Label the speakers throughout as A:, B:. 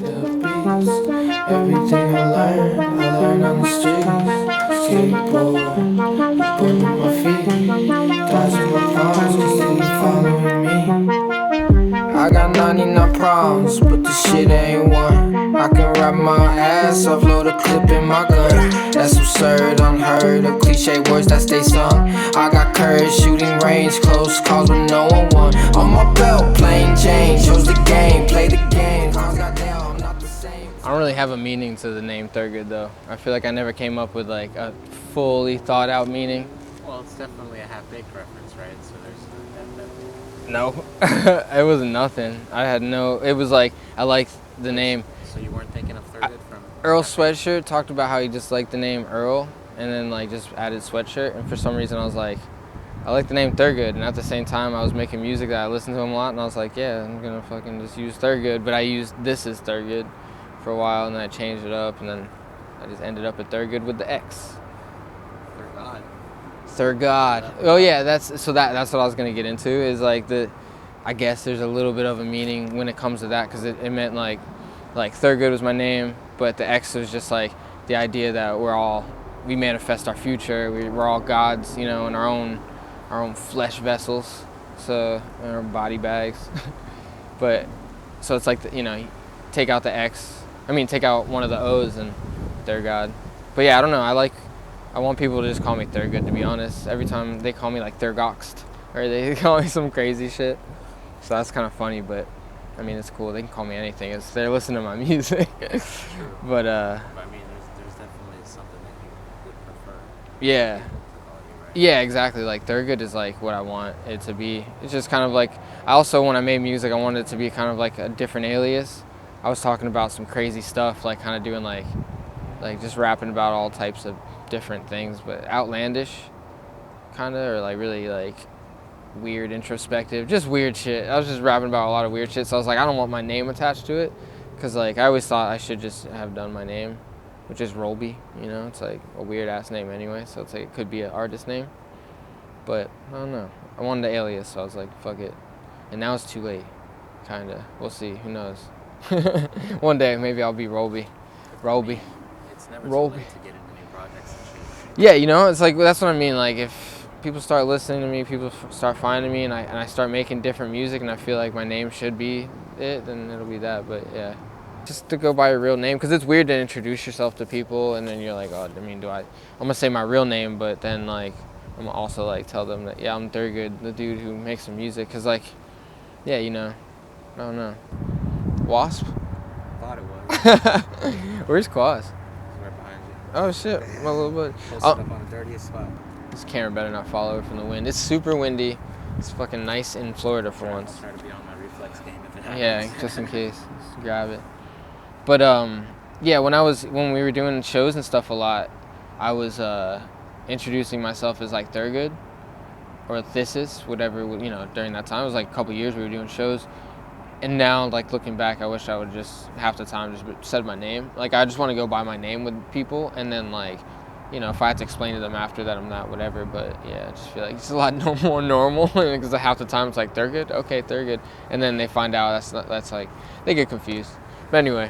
A: the beats. Everything I learned on the streets. Skateboard, putting my feet, dodging my palms, cause they be following me. I got 99 problems, but this shit ain't one. I can rap my ass off, load a clip in my gun. That's absurd, unheard of cliche words that stay sung. I got courage, shooting range, close calls with no one won. On my belt, plain Jane, chose the game, play the game. Cause goddamn, I'm not the same.
B: I don't really have a meaning to the name Thurgood though. I feel like I never came up with like a fully thought out meaning.
C: Well, it's definitely a half-baked reference, right? So there's
B: No, it was nothing. I had no, it was like, I liked the name.
C: So you weren't thinking of Thurgood from
B: Earl Sweatshirt talked about how he just liked the name Earl and then like just added sweatshirt, and for some reason I was like, I like the name Thurgood, and at the same time I was making music that I listened to him a lot, and I was like, yeah, I'm gonna fucking just use Thurgood, but I used this as Thurgood for a while, and then I changed it up, and then I just ended up at Thurgood with the X.
C: Thurgoxd.
B: Thurgoxd. Oh yeah, that's what I was gonna get into, is like I guess there's a little bit of a meaning when it comes to that, because it meant like Thurgood was my name, but the X was just like the idea that we manifest our future. We're all gods, you know, in our own flesh vessels, so in our body bags. But so it's like, you know, take out the X. I mean, take out one of the O's and Thurgoxd. But yeah, I don't know. I want people to just call me Thurgood, to be honest. Every time they call me like Thurgoxd, or they call me some crazy shit. So that's kind of funny, but I mean, it's cool. They can call me anything. It's they're listening to my music. But
C: I mean, there's definitely something that you would prefer.
B: Yeah.
C: To call you, right?
B: Yeah, exactly. Like Thurgood is like what I want it to be. It's just kind of like, I also, when I made music, I wanted it to be kind of like a different alias. I was talking about some crazy stuff, like kind of doing like just rapping about all types of different things, but outlandish kind of, or like really like weird, introspective, just weird shit. I was just rapping about a lot of weird shit, so I was like, I don't want my name attached to it, because like I always thought I should just have done my name, which is Rolby, you know. It's like a weird ass name anyway, so it's like it could be an artist name, but I don't know. I wanted the alias, so I was like, fuck it. And now it's too late, kinda. We'll see, who knows. One day maybe I'll be Rolby.
C: It's never too
B: Rolby.
C: late to get into new projects and shit.
B: Yeah, you know, it's like, that's what I mean. Like, if people start listening to me, people start finding me, and I start making different music, and I feel like my name should be it, then it'll be that. But yeah, just to go by your real name, because it's weird to introduce yourself to people, and then you're like, oh, I mean, I'm gonna say my real name, but then like I'm gonna also like tell them that, yeah, I'm Thurgood, the dude who makes some music, because like, yeah, you know, I don't know. Wasp?
C: Thought it was.
B: Where's Quas?
C: It's right behind you.
B: Oh shit, my little buddy.
C: Posted
B: Oh.
C: up on the dirtiest spot.
B: This camera better not follow it from the wind. It's super windy. It's fucking nice in Florida for once.
C: I'll try to be on my reflex game if it happens.
B: Yeah, just in case. Just grab it. But yeah, when we were doing shows and stuff a lot, I was introducing myself as like Thurgood or Thysis, whatever, you know, during that time. It was like a couple years we were doing shows. And now, like, looking back, I wish I would just half the time just said my name. Like, I just want to go by my name with people, and then, like, you know, if I had to explain to them after that, I'm not, whatever. But yeah, I just feel like it's a lot more normal, because half the time it's like Thurgood, okay, Thurgood, and then they find out that's like, they get confused. But anyway,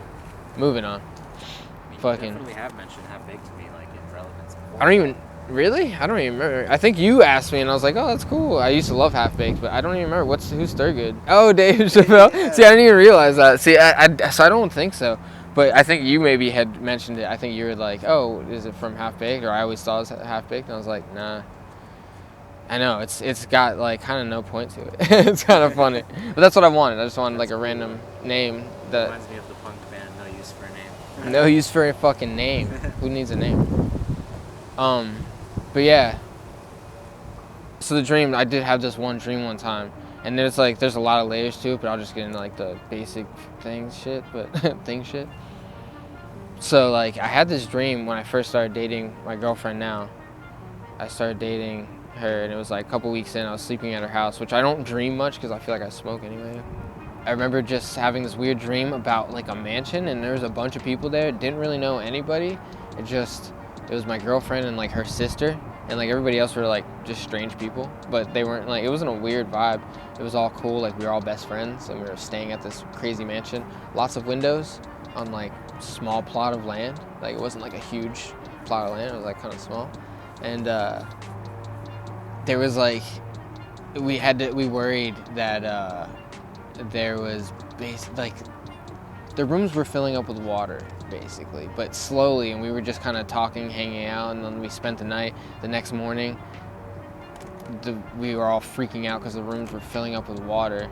B: moving on.
C: I mean,
B: Fucking.
C: You definitely have mentioned half baked to me, like in relevance. Before.
B: I don't even remember. I think you asked me, and I was like, oh, that's cool. I used to love Half Baked, but I don't even remember who's Thurgood. Oh, Dave Chappelle. Yeah. See, I didn't even realize that. See, so I don't think so. But I think you maybe had mentioned it. I think you were like, oh, is it from Half Baked? Or I always thought it was Half Baked, and I was like, nah. I know, it's got like kind of no point to it. It's kind of funny. But that's what I wanted. I just wanted like a random name that.
C: Reminds me of the punk band No Use for a Name.
B: No use for a fucking name. Who needs a name? But yeah. So the dream, I did have this one dream one time, and there's a lot of layers to it, but I'll just get into like the basic shit. So like I had this dream when I first started dating my girlfriend now. I started dating her, and it was like a couple weeks in, I was sleeping at her house, which I don't dream much because I feel like I smoke anyway. I remember just having this weird dream about like a mansion, and there was a bunch of people there, didn't really know anybody. It was my girlfriend and like her sister, and like everybody else were like just strange people, but they weren't like, it wasn't a weird vibe. It was all cool, like we were all best friends, and we were staying at this crazy mansion, lots of windows, on like small plot of land. Like it wasn't like a huge plot of land, it was like kind of small. And there was like, we worried that there was like the rooms were filling up with water basically, but slowly, and we were just kind of talking, hanging out, and then we spent the night. The next morning, we were all freaking out because the rooms were filling up with water,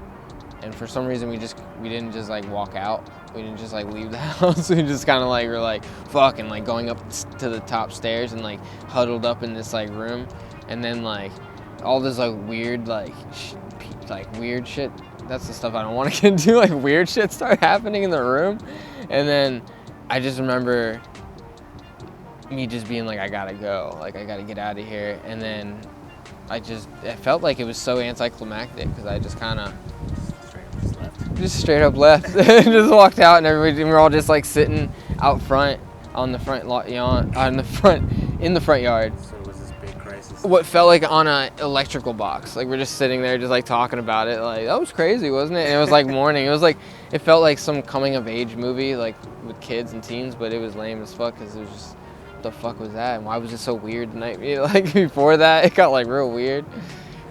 B: and for some reason we didn't just like walk out. We didn't just like leave the house. We just kind of like were like fuck, and like going up to the top stairs and like huddled up in this like room, and then like all this like weird like weird shit. That's the stuff I don't want to get into. Like weird shit started happening in the room, and then I just remember me just being like, I gotta go, like I gotta get out of here, and then it felt like it was so anticlimactic because I just kind of straight up left, just walked out, and we were all just like sitting out front on the front lawn, in the front yard.
C: So it was this big crisis.
B: What felt like on an electrical box. Like we're just sitting there, just like talking about it. Like that was crazy, wasn't it? And it was like morning. It was like it felt like some coming of age movie, like with kids and teens, but it was lame as fuck because it was just, what the fuck was that? And why was it so weird the night? Like before that, it got like real weird,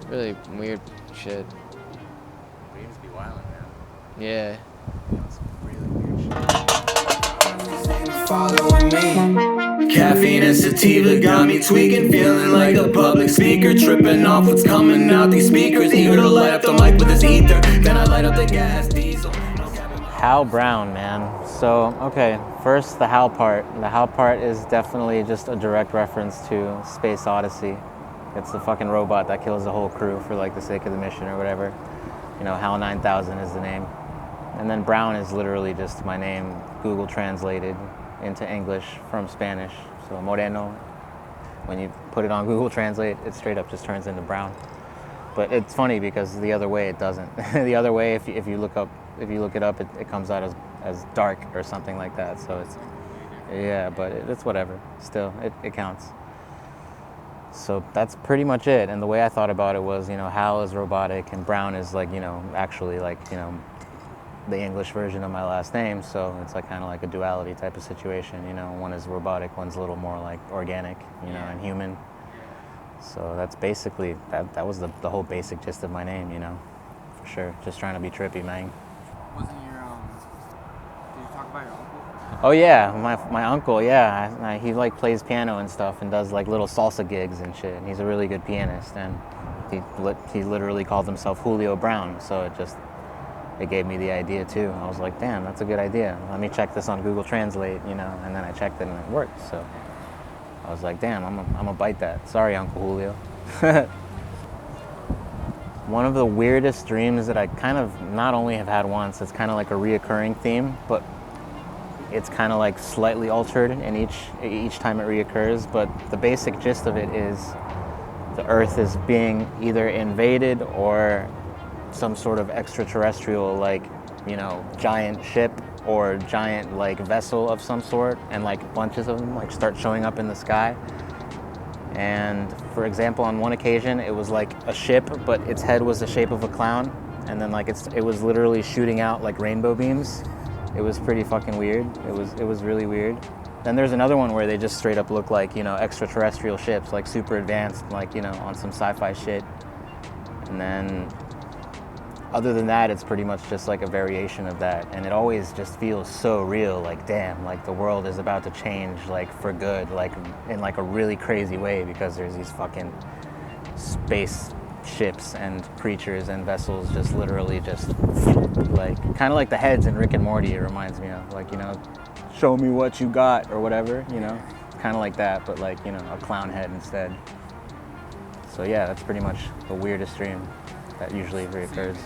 B: really weird shit.
C: Dreams be wildin', man.
B: Yeah.
C: That's really weird shit.
A: Following me. Caffeine and sativa got me tweaking, feeling like a public speaker, tripping off what's coming out these speakers, eager to light up the mic with this ether. Then I light up the gas diesel.
D: Hal Brown, man. So, okay, first the Hal part. The Hal part is definitely just a direct reference to Space Odyssey. It's the fucking robot that kills the whole crew for like the sake of the mission or whatever. You know, HAL 9000 is the name. And then Brown is literally just my name, Google translated into English from Spanish. So Moreno, when you put it on Google Translate, it straight up just turns into Brown. But it's funny because the other way it doesn't. The other way, if you look it up, it comes out as dark or something like that. So it's, yeah, but it's whatever. Still, it counts. So that's pretty much it. And the way I thought about it was, you know, Hal is robotic and Brown is like, you know, actually like, you know, the English version of my last name. So it's like kind of like a duality type of situation. You know, one is robotic, one's a little more like organic, you know, and human. So that's basically, that was the whole basic gist of my name, you know, for sure. Just trying to be trippy, man.
B: Wasn't your did you talk about your uncle?
D: Oh yeah, my uncle, yeah. He like plays piano and stuff and does like little salsa gigs and shit. And he's a really good pianist, and he literally called himself Julio Brown. So it gave me the idea too. I was like, damn, that's a good idea. Let me check this on Google Translate, you know. And then I checked it and it worked. So I was like, damn, I'm gonna bite that. Sorry, Uncle Julio. One of the weirdest dreams that I kind of not only have had once, it's kind of like a reoccurring theme, but it's kind of like slightly altered in each time it reoccurs. But the basic gist of it is the Earth is being either invaded or some sort of extraterrestrial, like, you know, giant ship or giant like vessel of some sort, and like bunches of them like start showing up in the sky. And for example, on one occasion it was like a ship, but its head was the shape of a clown, and then like it was literally shooting out like rainbow beams. It was pretty fucking weird. It was really weird. Then there's another one where they just straight up look like, you know, extraterrestrial ships, like super advanced, like, you know, on some sci-fi shit. And then other than that, it's pretty much just like a variation of that. And it always just feels so real, like, damn, like the world is about to change, like for good, like in like a really crazy way, because there's these fucking space ships and creatures and vessels just literally just like, kind of like the heads in Rick and Morty, it reminds me of, like, you know, show me what you got or whatever, you know, kind of like that, but like, you know, a clown head instead. So yeah, that's pretty much the weirdest dream that usually reoccurs.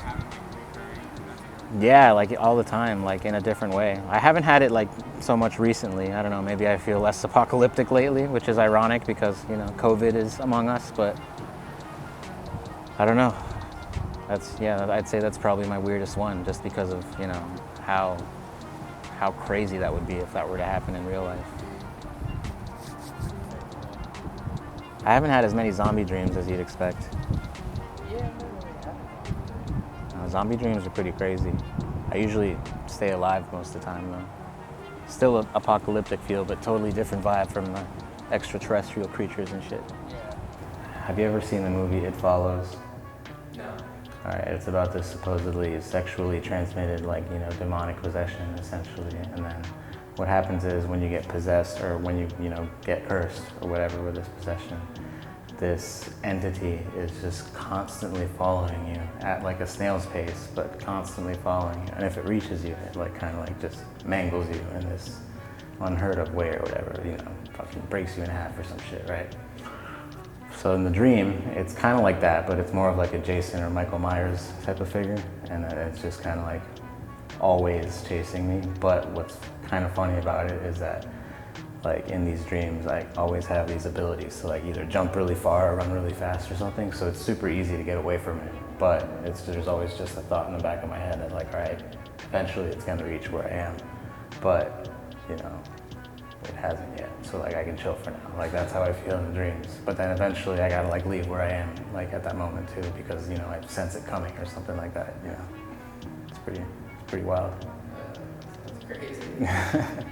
D: Yeah, like all the time, like in a different way. I haven't had it like so much recently. I don't know, maybe I feel less apocalyptic lately, which is ironic because, you know, COVID is among us, but I don't know. I'd say that's probably my weirdest one, just because of, you know, how crazy that would be if that were to happen in real life. I haven't had as many zombie dreams as you'd expect. Zombie dreams are pretty crazy. I usually stay alive most of the time though. Still an apocalyptic feel, but totally different vibe from the extraterrestrial creatures and shit. Have you ever seen the movie It Follows?
B: No.
D: All right, it's about this supposedly sexually transmitted, like, you know, demonic possession, essentially. And then what happens is when you get possessed, or when you know, get cursed or whatever with this possession, this entity is just constantly following you at like a snail's pace, but constantly following you. And if it reaches you, it like kind of like just mangles you in this unheard of way or whatever, you know, fucking breaks you in half or some shit, right? So in the dream, it's kind of like that, but it's more of like a Jason or Michael Myers type of figure, and it's just kind of like always chasing me. But what's kind of funny about it is that, like, in these dreams, I always have these abilities to like either jump really far or run really fast or something, so it's super easy to get away from it. But there's always just a thought in the back of my head that like, all right, eventually it's gonna reach where I am. But, you know, it hasn't yet, so like I can chill for now. Like that's how I feel in the dreams. But then eventually I gotta like leave where I am, like at that moment too, because, you know, I sense it coming or something like that, you know. It's pretty wild.
B: That's crazy.